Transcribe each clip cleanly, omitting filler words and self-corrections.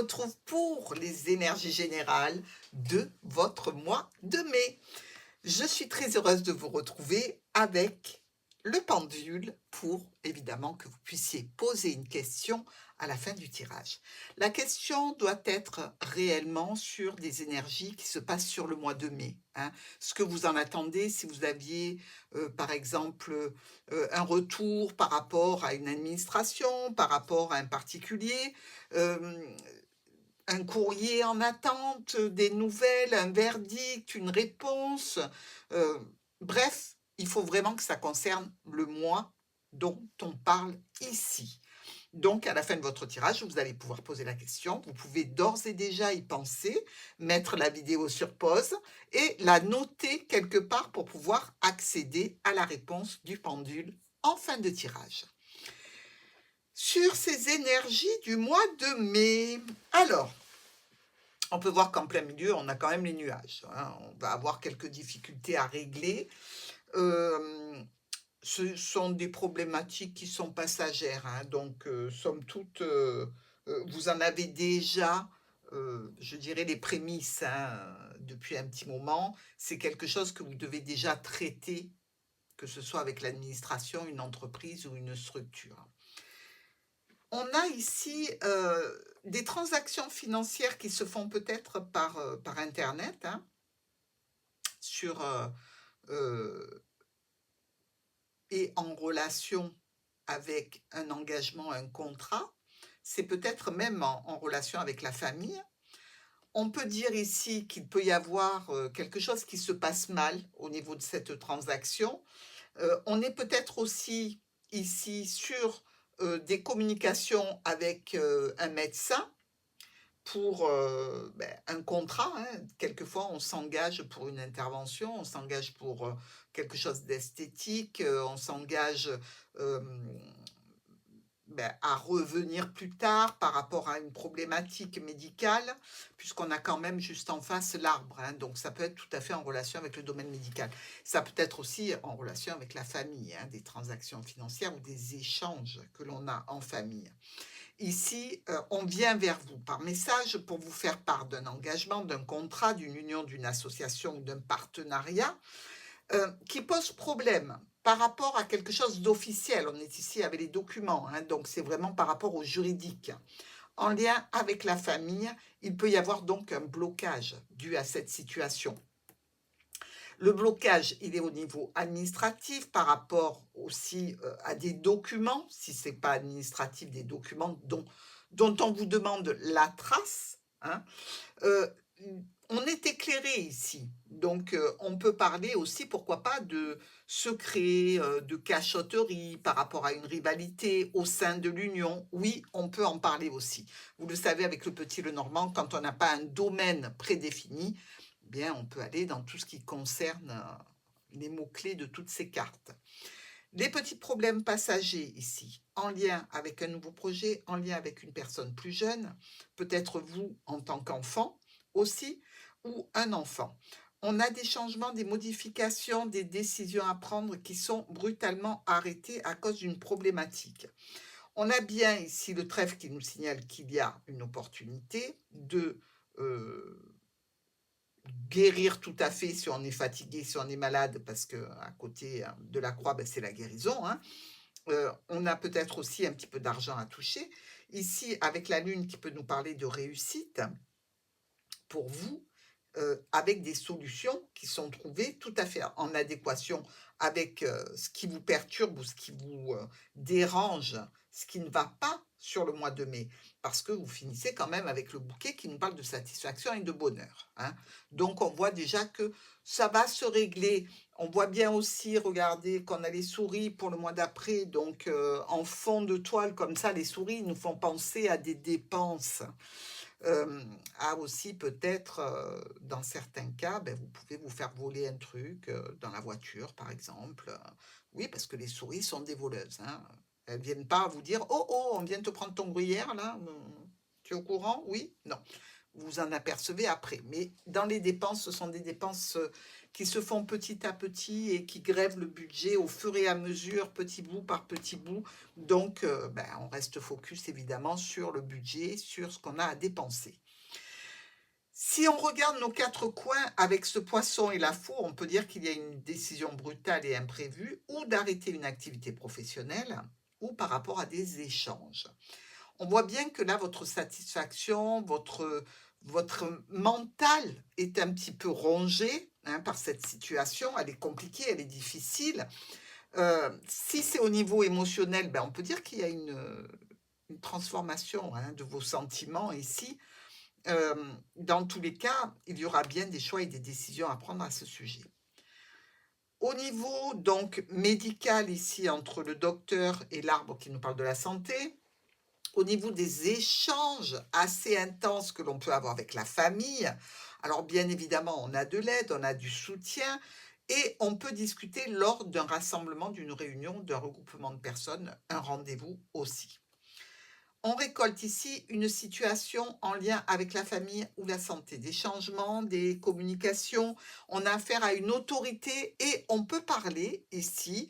retrouve pour les énergies générales de votre mois de mai. Je suis très heureuse de vous retrouver avec le pendule pour évidemment que vous puissiez poser une question à la fin du tirage. La question doit être réellement sur des énergies qui se passent sur le mois de mai, hein. Ce que vous en attendez, si vous aviez par exemple un retour par rapport à une administration, par rapport à un particulier, euh, un courrier en attente, des nouvelles, un verdict, une réponse. euh, Bref, il faut vraiment que ça concerne le mois dont on parle ici. Donc, à la fin de votre tirage, vous allez pouvoir poser la question. Vous pouvez d'ores et déjà y penser, mettre la vidéo sur pause et la noter quelque part pour pouvoir accéder à la réponse du pendule en fin de tirage. Sur ces énergies du mois de mai. Alors, on peut voir qu'en plein milieu, on a quand même les nuages, hein. On va avoir quelques difficultés à régler. Ce sont des problématiques qui sont passagères, hein. Donc, somme toute, vous en avez déjà, je dirais, les prémices, hein, depuis un petit moment. C'est quelque chose que vous devez déjà traiter, que ce soit avec l'administration, une entreprise ou une structure. On a ici des transactions financières qui se font peut-être par Internet, hein, sur, et en relation avec un engagement, un contrat. C'est peut-être même en relation avec la famille. On peut dire ici qu'il peut y avoir quelque chose qui se passe mal au niveau de cette transaction. On est peut-être aussi ici sur des communications avec un médecin pour un contrat, hein. Quelquefois, on s'engage pour une intervention, on s'engage pour quelque chose d'esthétique, on s'engage euh, à revenir plus tard par rapport à une problématique médicale, puisqu'on a quand même juste en face l'arbre, hein. Donc ça peut être tout à fait en relation avec le domaine médical. Ça peut être aussi en relation avec la famille, hein, des transactions financières ou des échanges que l'on a en famille. Ici, on vient vers vous par message pour vous faire part d'un engagement, d'un contrat, d'une union, d'une association ou d'un partenariat qui pose problème par rapport à quelque chose d'officiel. On est ici avec les documents, hein, donc c'est vraiment par rapport au juridique. En lien avec la famille, il peut y avoir donc un blocage dû à cette situation. Le blocage, il est au niveau administratif par rapport aussi à des documents, si ce n'est pas administratif, des documents dont on vous demande la trace, hein. Euh, on est éclairé ici, donc on peut parler aussi, pourquoi pas, de secret, de cachotterie par rapport à une rivalité au sein de l'union. Oui, on peut en parler aussi. Vous le savez, avec le petit Lenormand, quand on n'a pas un domaine prédéfini, eh bien, on peut aller dans tout ce qui concerne les mots-clés de toutes ces cartes. Les petits problèmes passagers ici, en lien avec un nouveau projet, en lien avec une personne plus jeune, peut-être vous en tant qu'enfant aussi, ou un enfant. On a des changements, des modifications, des décisions à prendre qui sont brutalement arrêtées à cause d'une problématique. On a bien ici le trèfle qui nous signale qu'il y a une opportunité de guérir tout à fait si on est fatigué, si on est malade, parce que à côté de la croix, c'est la guérison, hein. On a peut-être aussi un petit peu d'argent à toucher. Ici, avec la lune qui peut nous parler de réussite pour vous, avec des solutions qui sont trouvées tout à fait en adéquation avec ce qui vous perturbe ou ce qui vous dérange, ce qui ne va pas sur le mois de mai, parce que vous finissez quand même avec le bouquet qui nous parle de satisfaction et de bonheur, hein. Donc on voit déjà que ça va se régler. On voit bien aussi, regardez, qu'on a les souris pour le mois d'après, donc en fond de toile comme ça, les souris nous font penser à des dépenses. À aussi peut-être, dans certains cas, vous pouvez vous faire voler un truc dans la voiture, par exemple. Oui, parce que les souris sont des voleuses, hein. Elles ne viennent pas vous dire: «Oh, oh, on vient te prendre ton gruyère là, tu es au courant?» Oui? Non. vous en apercevez après. Mais dans les dépenses, ce sont des dépenses qui se font petit à petit et qui grèvent le budget au fur et à mesure, petit bout par petit bout. Donc, on reste focus évidemment sur le budget, sur ce qu'on a à dépenser. Si on regarde nos quatre coins avec ce poisson et la faux, on peut dire qu'il y a une décision brutale et imprévue, ou d'arrêter une activité professionnelle, ou par rapport à des échanges. On voit bien que là, votre satisfaction, votre mental est un petit peu rongé par cette situation. Elle est compliquée, elle est difficile. Si c'est au niveau émotionnel, on peut dire qu'il y a une transformation de vos sentiments ici. Dans tous les cas, il y aura bien des choix et des décisions à prendre à ce sujet. Au niveau donc médical ici, entre le docteur et l'arbre qui nous parle de la santé, au niveau des échanges assez intenses que l'on peut avoir avec la famille, alors bien évidemment, on a de l'aide, on a du soutien et on peut discuter lors d'un rassemblement, d'une réunion, d'un regroupement de personnes, un rendez-vous aussi. On récolte ici une situation en lien avec la famille ou la santé, des changements, des communications. On a affaire à une autorité et on peut parler ici,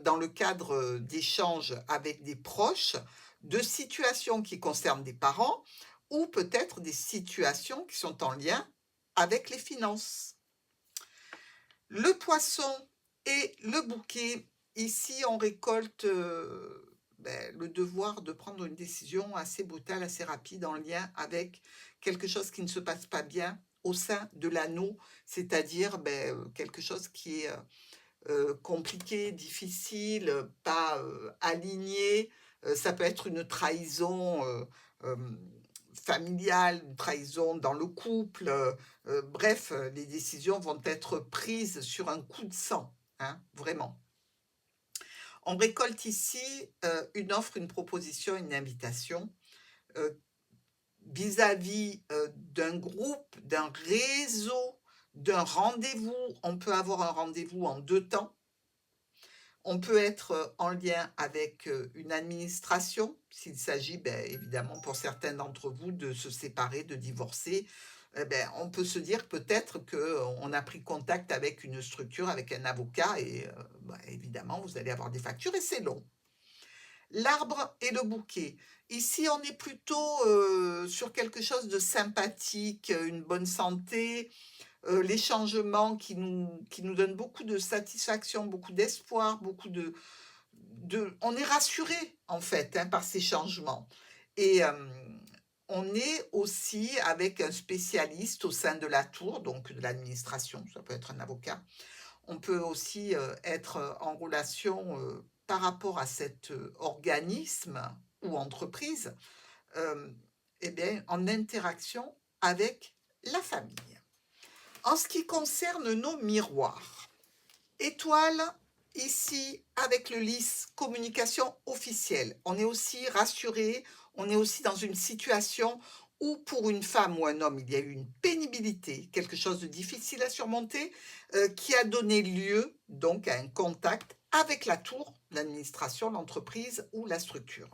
dans le cadre d'échanges avec des proches, de situations qui concernent des parents ou peut-être des situations qui sont en lien avec les finances. Le poisson et le bouquet, ici on récolte le devoir de prendre une décision assez brutale, assez rapide en lien avec quelque chose qui ne se passe pas bien au sein de l'anneau, c'est-à-dire quelque chose qui est compliqué, difficile, pas aligné. Ça peut être une trahison familiale, une trahison dans le couple. Bref, les décisions vont être prises sur un coup de sang, vraiment. On récolte ici une offre, une proposition, une invitation vis-à-vis d'un groupe, d'un réseau, d'un rendez-vous. On peut avoir un rendez-vous en 2 temps. On peut être en lien avec une administration, s'il s'agit, évidemment, pour certains d'entre vous, de se séparer, de divorcer. On peut se dire peut-être qu'on a pris contact avec une structure, avec un avocat, et évidemment, vous allez avoir des factures et c'est long. L'arbre et le bouquet. Ici, on est plutôt sur quelque chose de sympathique, une bonne santé, les changements qui nous donnent beaucoup de satisfaction, beaucoup d'espoir, beaucoup on est rassuré en fait par ces changements. Et on est aussi avec un spécialiste au sein de la tour, donc de l'administration, ça peut être un avocat. On peut aussi être en relation par rapport à cet organisme ou entreprise, en interaction avec la famille. En ce qui concerne nos miroirs, étoile, ici, avec le lys communication officielle. On est aussi rassuré, on est aussi dans une situation où pour une femme ou un homme, il y a eu une pénibilité, quelque chose de difficile à surmonter, qui a donné lieu donc à un contact avec la tour, l'administration, l'entreprise ou la structure.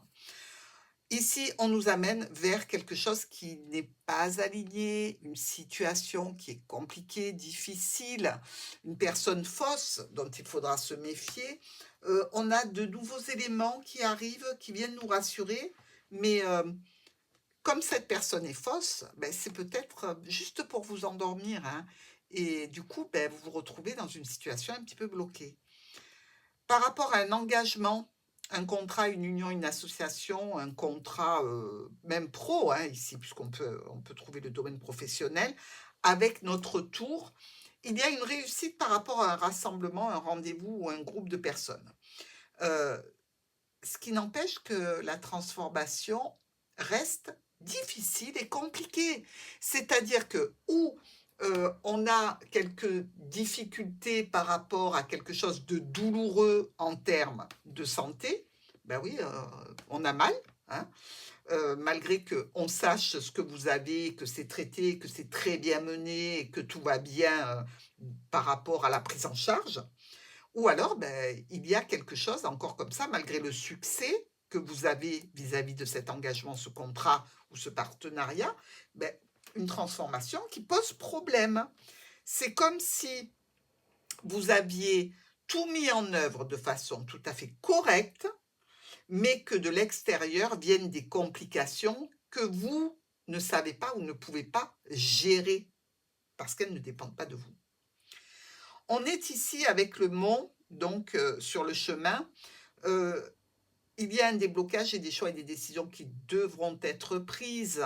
Ici, on nous amène vers quelque chose qui n'est pas aligné, une situation qui est compliquée, difficile, une personne fausse dont il faudra se méfier. On a de nouveaux éléments qui arrivent, qui viennent nous rassurer, mais comme cette personne est fausse, c'est peut-être juste pour vous endormir, et du coup, vous vous retrouvez dans une situation un petit peu bloquée. Par rapport à un engagement, un contrat, une union, une association, un contrat même pro, ici, puisqu'on peut trouver le domaine professionnel, avec notre tour, il y a une réussite par rapport à un rassemblement, un rendez-vous ou un groupe de personnes. Ce qui n'empêche que la transformation reste difficile et compliquée. C'est-à-dire que où on a quelques difficultés par rapport à quelque chose de douloureux en termes de santé, oui, on a mal, malgré qu'on sache ce que vous avez, que c'est traité, que c'est très bien mené et que tout va bien par rapport à la prise en charge. Ou alors, il y a quelque chose encore comme ça, malgré le succès que vous avez vis-à-vis de cet engagement, ce contrat ou ce partenariat, une transformation qui pose problème. C'est comme si vous aviez tout mis en œuvre de façon tout à fait correcte, mais que de l'extérieur viennent des complications que vous ne savez pas ou ne pouvez pas gérer parce qu'elles ne dépendent pas de vous. On est ici avec le mont, donc sur le chemin. Il y a un déblocage et des choix et des décisions qui devront être prises.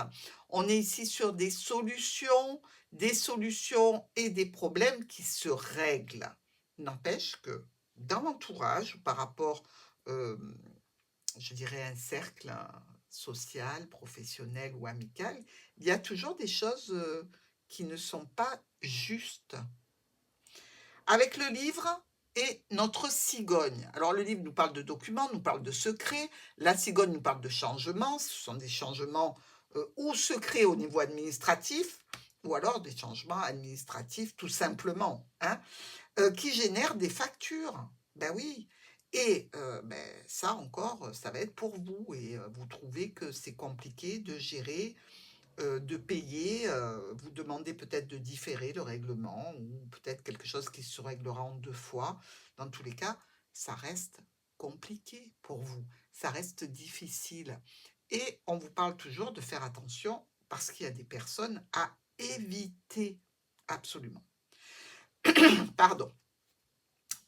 On est ici sur des solutions et des problèmes qui se règlent. N'empêche que dans l'entourage, par rapport, je dirais, à un cercle social, professionnel ou amical, il y a toujours des choses qui ne sont pas justes. Avec le livre et notre cigogne. Alors le livre nous parle de documents, nous parle de secrets. La cigogne nous parle de changements. Ce sont des changements ou secrets au niveau administratif, ou alors des changements administratifs tout simplement, hein, qui génèrent des factures. Ben oui. Et ça encore, ça va être pour vous. Et vous trouvez que c'est compliqué de gérer, de payer, vous demandez peut-être de différer le règlement ou peut-être quelque chose qui se réglera en 2 fois. Dans tous les cas, ça reste compliqué pour vous, ça reste difficile et on vous parle toujours de faire attention parce qu'il y a des personnes à éviter, absolument. Pardon.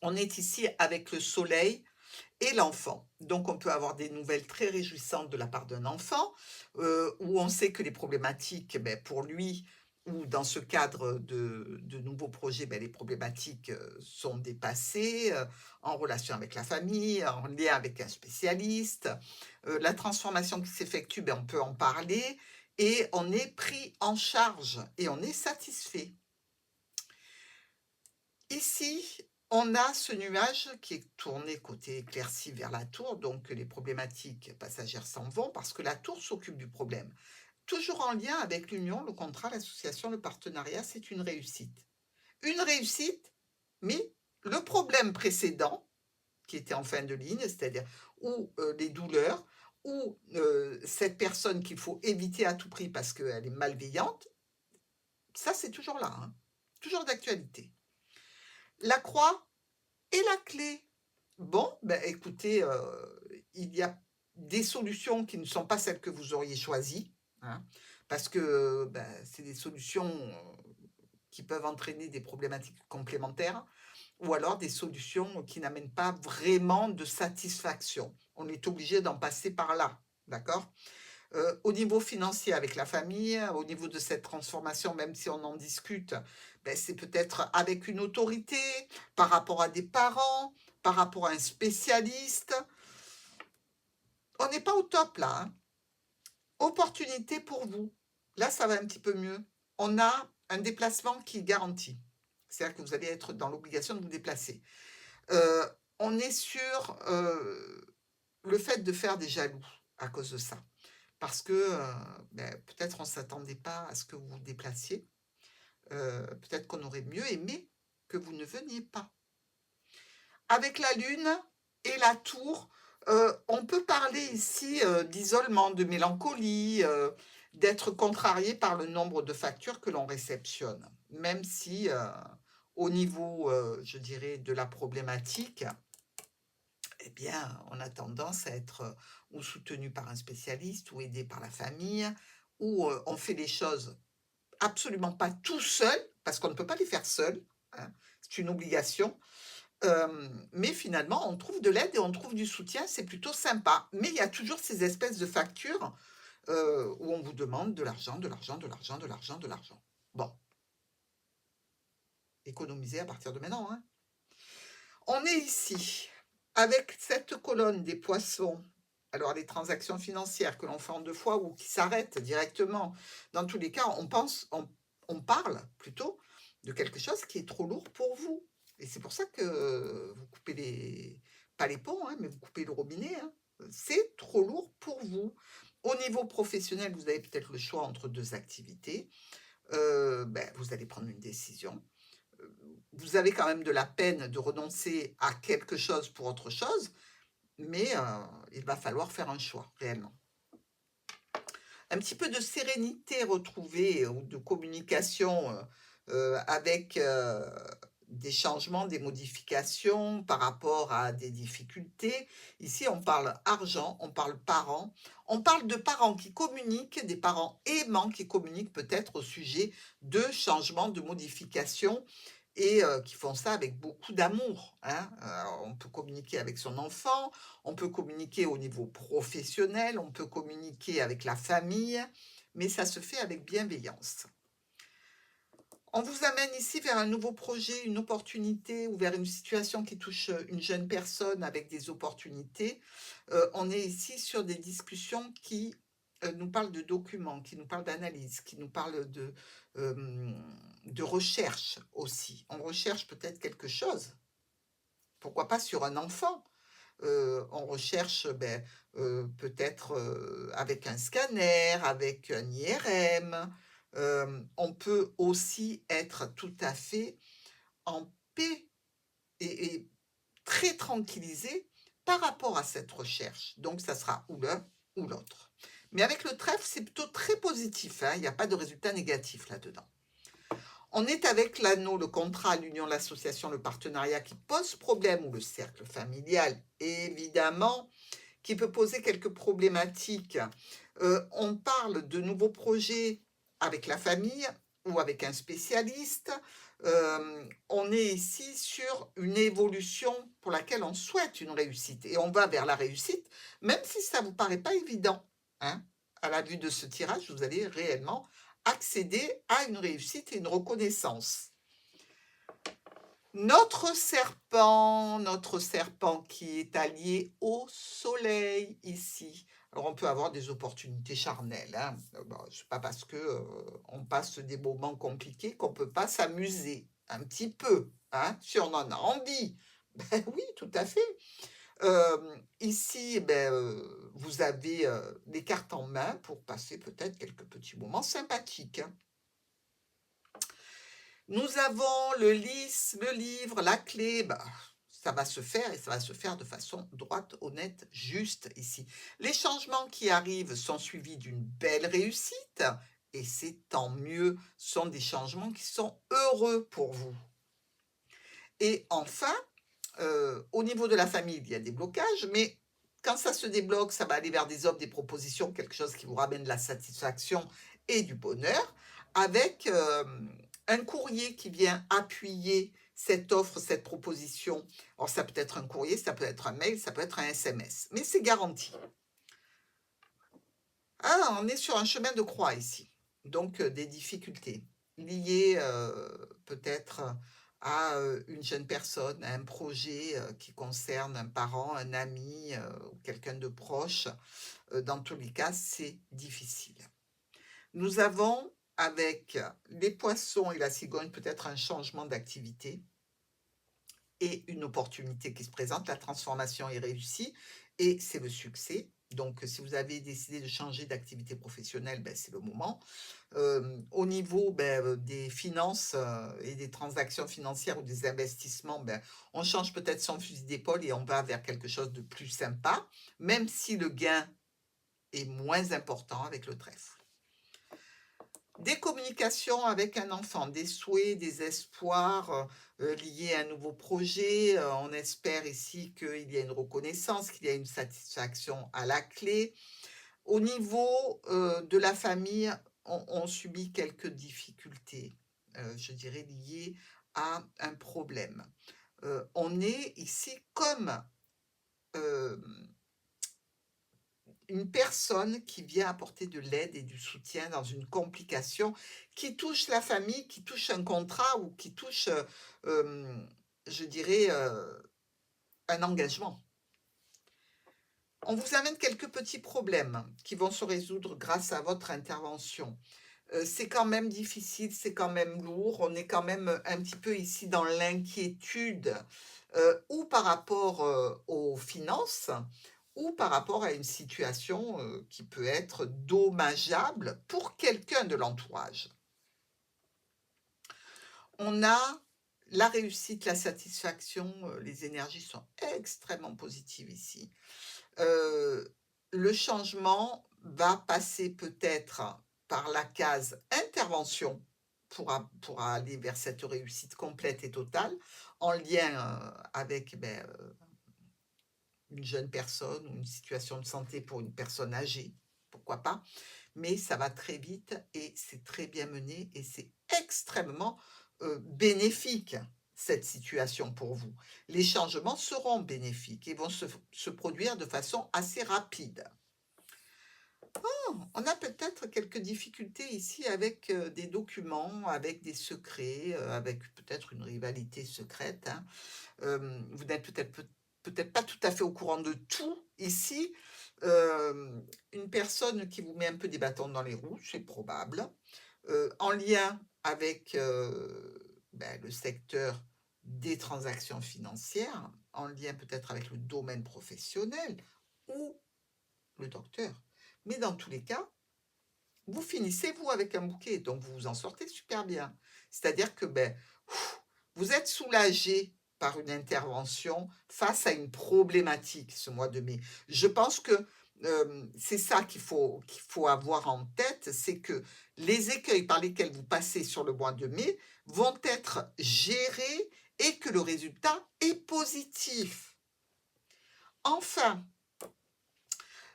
On est ici avec le soleil et l'enfant. Donc, on peut avoir des nouvelles très réjouissantes de la part d'un enfant, où on sait que les problématiques, pour lui, ou dans ce cadre de nouveaux projets, les problématiques sont dépassées, en relation avec la famille, en lien avec un spécialiste. La transformation qui s'effectue, on peut en parler, et on est pris en charge, et on est satisfait. Ici, on a ce nuage qui est tourné côté éclairci vers la tour, donc les problématiques passagères s'en vont parce que la tour s'occupe du problème. Toujours en lien avec l'union, le contrat, l'association, le partenariat, c'est une réussite. Une réussite, mais le problème précédent, qui était en fin de ligne, c'est-à-dire ou les douleurs, ou cette personne qu'il faut éviter à tout prix parce qu'elle est malveillante, ça c'est toujours là, hein, toujours d'actualité. La croix et la clé. Bon, écoutez, il y a des solutions qui ne sont pas celles que vous auriez choisies, hein, parce que c'est des solutions qui peuvent entraîner des problématiques complémentaires, ou alors des solutions qui n'amènent pas vraiment de satisfaction. On est obligé d'en passer par là, d'accord? Au niveau financier avec la famille, au niveau de cette transformation, même si on en discute, c'est peut-être avec une autorité, par rapport à des parents, par rapport à un spécialiste. On n'est pas au top là, hein. Opportunité pour vous. Là, ça va un petit peu mieux. On a un déplacement qui est garanti. C'est-à-dire que vous allez être dans l'obligation de vous déplacer. On est sur le fait de faire des jaloux à cause de ça. Parce que peut-être on ne s'attendait pas à ce que vous vous déplaciez. Peut-être qu'on aurait mieux aimé que vous ne veniez pas. Avec la lune et la tour, on peut parler ici d'isolement, de mélancolie, d'être contrarié par le nombre de factures que l'on réceptionne. Même si au niveau, je dirais, de la problématique, eh bien, on a tendance à être ou soutenu par un spécialiste ou aidé par la famille, ou on fait les choses absolument pas tout seul, parce qu'on ne peut pas les faire seul, hein, c'est une obligation. Mais finalement, on trouve de l'aide et on trouve du soutien, c'est plutôt sympa. Mais il y a toujours ces espèces de factures où on vous demande de l'argent, de l'argent, de l'argent, de l'argent, de l'argent. Bon, économisez à partir de maintenant, hein. On est ici avec cette colonne des poissons. Alors, les transactions financières que l'on fait en 2 fois ou qui s'arrêtent directement, dans tous les cas, on parle plutôt de quelque chose qui est trop lourd pour vous. Et c'est pour ça que vous coupez pas les ponts, hein, mais vous coupez le robinet, hein. C'est trop lourd pour vous. Au niveau professionnel, vous avez peut-être le choix entre 2 activités. Vous allez prendre une décision. Vous avez quand même de la peine de renoncer à quelque chose pour autre chose, mais il va falloir faire un choix réellement. un petit peu de sérénité retrouvée ou de communication, avec, des changements, des modifications par rapport à des difficultés. Ici, on parle argent, on parle parents, on parle de parents qui communiquent, des parents aimants qui communiquent peut-être au sujet de changements, de modifications et qui font ça avec beaucoup d'amour, hein. On peut communiquer avec son enfant, on peut communiquer au niveau professionnel, on peut communiquer avec la famille, mais ça se fait avec bienveillance. On vous amène ici vers un nouveau projet, une opportunité ou vers une situation qui touche, une jeune personne avec des opportunités. On est ici sur des discussions qui, nous parlent de documents, qui nous parlent d'analyse, qui nous parlent de recherche aussi. On recherche peut-être quelque chose, pourquoi pas sur un enfant? On recherche, peut-être, avec un scanner, avec un IRM. On peut aussi être tout à fait en paix et très tranquillisé par rapport à cette recherche. Donc ça sera ou l'un ou l'autre. Mais avec le trèfle, c'est plutôt très positif, hein, il n'y a pas de résultat négatif là-dedans. On est avec l'anneau, le contrat, l'union, l'association, le partenariat qui pose problème ou le cercle familial, évidemment, qui peut poser quelques problématiques. On parle de nouveaux projets avec la famille ou avec un spécialiste. On est ici sur une évolution pour laquelle on souhaite une réussite et on va vers la réussite, même si ça ne vous paraît pas évident, hein. À la vue de ce tirage, vous allez réellement accéder à une réussite et une reconnaissance. Notre serpent qui est allié au soleil ici. Alors on peut avoir des opportunités charnelles, hein. Bon, c'est pas parce que, on passe des moments compliqués qu'on peut pas s'amuser un petit peu, hein, si on en a envie. Ben oui, tout à fait. Ici, vous avez, des cartes en main pour passer peut-être quelques petits moments sympathiques, hein. Nous avons le lys, le livre, la clé, ça va se faire et ça va se faire de façon droite, honnête, juste ici. Les changements qui arrivent sont suivis d'une belle réussite et c'est tant mieux, ce sont des changements qui sont heureux pour vous. Et enfin, au niveau de la famille, il y a des blocages, mais quand ça se débloque, ça va aller vers des offres, des propositions, quelque chose qui vous ramène de la satisfaction et du bonheur, avec un courrier qui vient appuyer cette offre, cette proposition. Alors ça peut être un courrier, ça peut être un mail, ça peut être un SMS, mais c'est garanti. Ah, on est sur un chemin de croix ici, donc des difficultés liées peut-être à une jeune personne, à un projet qui concerne un parent, un ami ou quelqu'un de proche. Dans tous les cas, c'est difficile. Nous avons avec les poissons et la cigogne peut-être un changement d'activité et une opportunité qui se présente. La transformation est réussie et c'est le succès. Donc, si vous avez décidé de changer d'activité professionnelle, c'est le moment. Au niveau des finances et des transactions financières ou des investissements, on change peut-être son fusil d'épaule et on va vers quelque chose de plus sympa, même si le gain est moins important avec le trèfle. Des communications avec un enfant, des souhaits, des espoirs liés à un nouveau projet. On espère ici qu'il y a une reconnaissance, qu'il y a une satisfaction à la clé. Au niveau de la famille, on subit quelques difficultés, je dirais liées à un problème. On est ici comme une personne qui vient apporter de l'aide et du soutien dans une complication qui touche la famille, qui touche un contrat ou qui touche, je dirais, un engagement. On vous amène quelques petits problèmes qui vont se résoudre grâce à votre intervention. C'est quand même difficile, c'est quand même lourd, on est quand même un petit peu ici dans l'inquiétude, ou par rapport, aux finances ou par rapport à une situation, qui peut être dommageable pour quelqu'un de l'entourage. On a la réussite, la satisfaction, les énergies sont extrêmement positives ici. Le changement va passer peut-être par la case intervention pour aller vers cette réussite complète et totale, en lien, avec, une jeune personne ou une situation de santé pour une personne âgée, pourquoi pas? Mais ça va très vite et c'est très bien mené et c'est extrêmement, bénéfique, cette situation pour vous. Les changements seront bénéfiques et vont se produire de façon assez rapide. On a peut-être quelques difficultés ici avec, des documents, avec des secrets, avec peut-être une rivalité secrète, hein. Vous n'êtes peut-être pas tout à fait au courant de tout ici. Une personne qui vous met un peu des bâtons dans les roues, c'est probable, en lien avec, le secteur des transactions financières, en lien peut-être avec le domaine professionnel ou le docteur. Mais dans tous les cas, vous finissez, vous, avec un bouquet, donc vous vous en sortez super bien. C'est-à-dire que, vous êtes soulagé par une intervention face à une problématique ce mois de mai. Je pense que, c'est ça qu'il faut avoir en tête, c'est que les écueils par lesquels vous passez sur le mois de mai vont être gérés et que le résultat est positif. Enfin,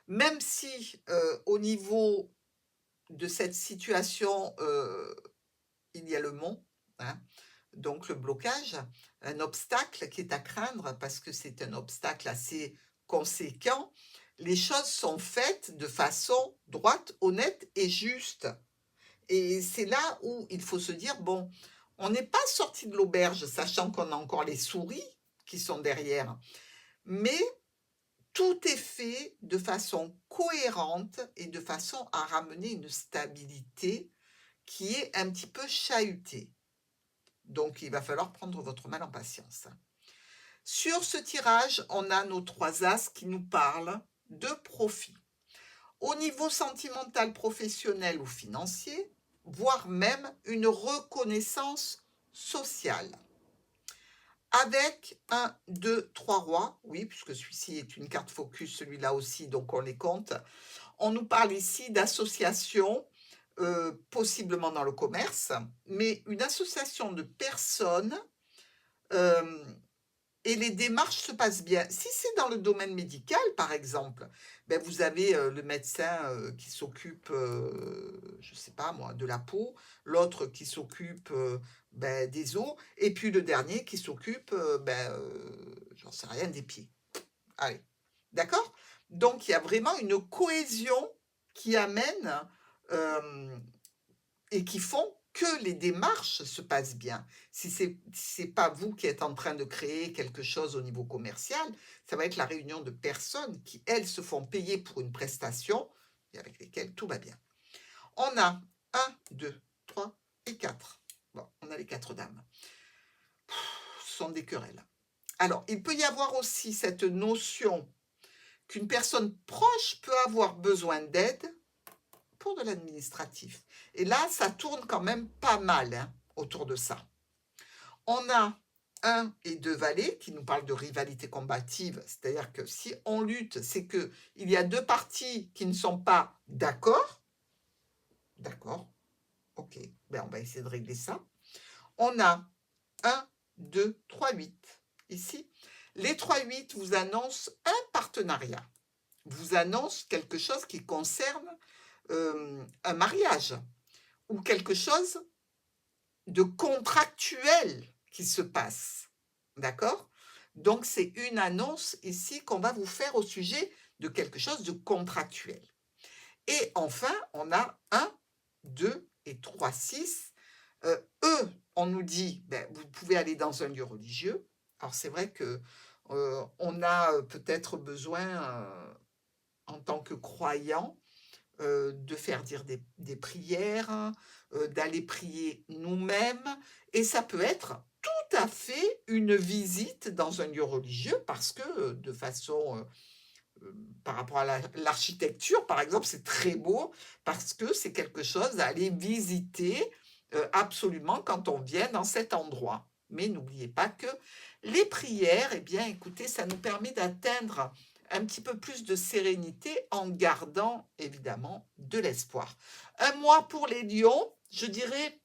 même si, au niveau de cette situation, il y a le mont, hein, donc le blocage, un obstacle qui est à craindre parce que c'est un obstacle assez conséquent. Les choses sont faites de façon droite, honnête et juste. Et c'est là où il faut se dire, bon, on n'est pas sorti de l'auberge, sachant qu'on a encore les souris qui sont derrière, mais tout est fait de façon cohérente et de façon à ramener une stabilité qui est un petit peu chahutée. Donc il va falloir prendre votre mal en patience. Sur ce tirage, on a nos 3 as qui nous parlent de profit. Au niveau sentimental, professionnel ou financier, voire même une reconnaissance sociale. Avec 1, 2, 3 rois, oui, puisque celui-ci est une carte focus, celui-là aussi, donc on les compte. On nous parle ici d'associations, possiblement dans le commerce, mais une association de personnes, hem et les démarches se passent bien. Si c'est dans le domaine médical, par exemple, vous avez, le médecin, qui s'occupe, je ne sais pas moi, de la peau, l'autre qui s'occupe, des os et puis le dernier qui s'occupe, j'en sais rien, des pieds. Allez, d'accord? Donc il y a vraiment une cohésion qui amène, hem et qui font que les démarches se passent bien. Si c'est pas vous qui êtes en train de créer quelque chose au niveau commercial, ça va être la réunion de personnes qui, elles, se font payer pour une prestation et avec lesquelles tout va bien. On a un, 2, 3 et 4. Bon, on a les 4 dames. Ce sont des querelles. Alors, il peut y avoir aussi cette notion qu'une personne proche peut avoir besoin d'aide pour de l'administratif. Et là, ça tourne quand même pas mal, hein, autour de ça. On a un et 2 valets qui nous parlent de rivalité combative, c'est-à-dire que si on lutte, c'est qu'il y a 2 parties qui ne sont pas d'accord. D'accord, OK, on va essayer de régler ça. On a 1, 2, 3, 8 ici. Les 3, 8 vous annoncent un partenariat, vous annoncent quelque chose qui concerne, un mariage ou quelque chose de contractuel qui se passe. D'accord? Donc c'est une annonce ici qu'on va vous faire au sujet de quelque chose de contractuel. Et enfin, on a 1, 2 et 3, 6. Eux, on nous dit, vous pouvez aller dans un lieu religieux. Alors c'est vrai que, on a, peut-être besoin, en tant que croyant, de faire dire des prières, d'aller prier nous-mêmes et ça peut être tout à fait une visite dans un lieu religieux parce que, de façon, par rapport à l'architecture, par exemple, c'est très beau parce que c'est quelque chose à aller visiter, absolument quand on vient dans cet endroit. Mais n'oubliez pas que les prières, eh bien, écoutez, ça nous permet d'atteindre un petit peu plus de sérénité en gardant évidemment de l'espoir. Un mois pour les lions, je dirais,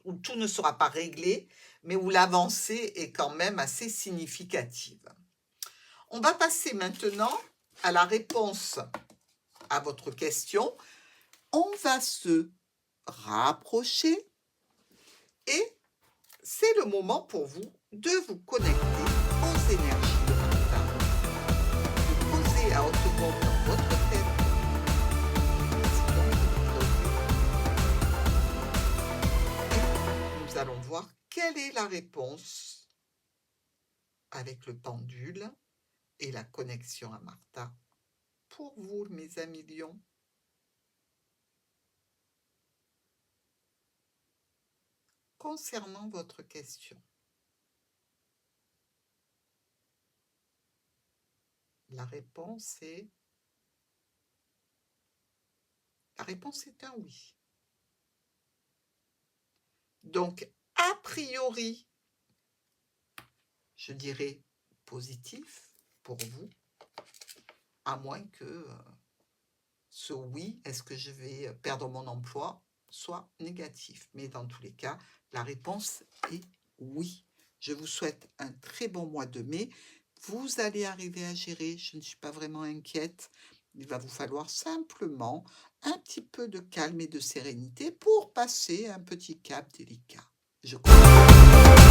où tout ne sera pas réglé, mais où l'avancée est quand même assez significative. On va passer maintenant à la réponse à votre question. On va se rapprocher et c'est le moment pour vous de vous connecter aux énergies de Martha, de poser à haute voix dans votre tête et nous allons voir quelle est la réponse avec le pendule et la connexion à Martha pour vous, mes amis lions. Concernant votre question, la réponse est un oui. Donc, a priori, je dirais positif pour vous, à moins que ce oui, est-ce que je vais perdre mon emploi, soit négatif. Mais dans tous les cas, la réponse est oui. Je vous souhaite un très bon mois de mai. Vous allez arriver à gérer, je ne suis pas vraiment inquiète. Il va vous falloir simplement un petit peu de calme et de sérénité pour passer un petit cap délicat. Je crois.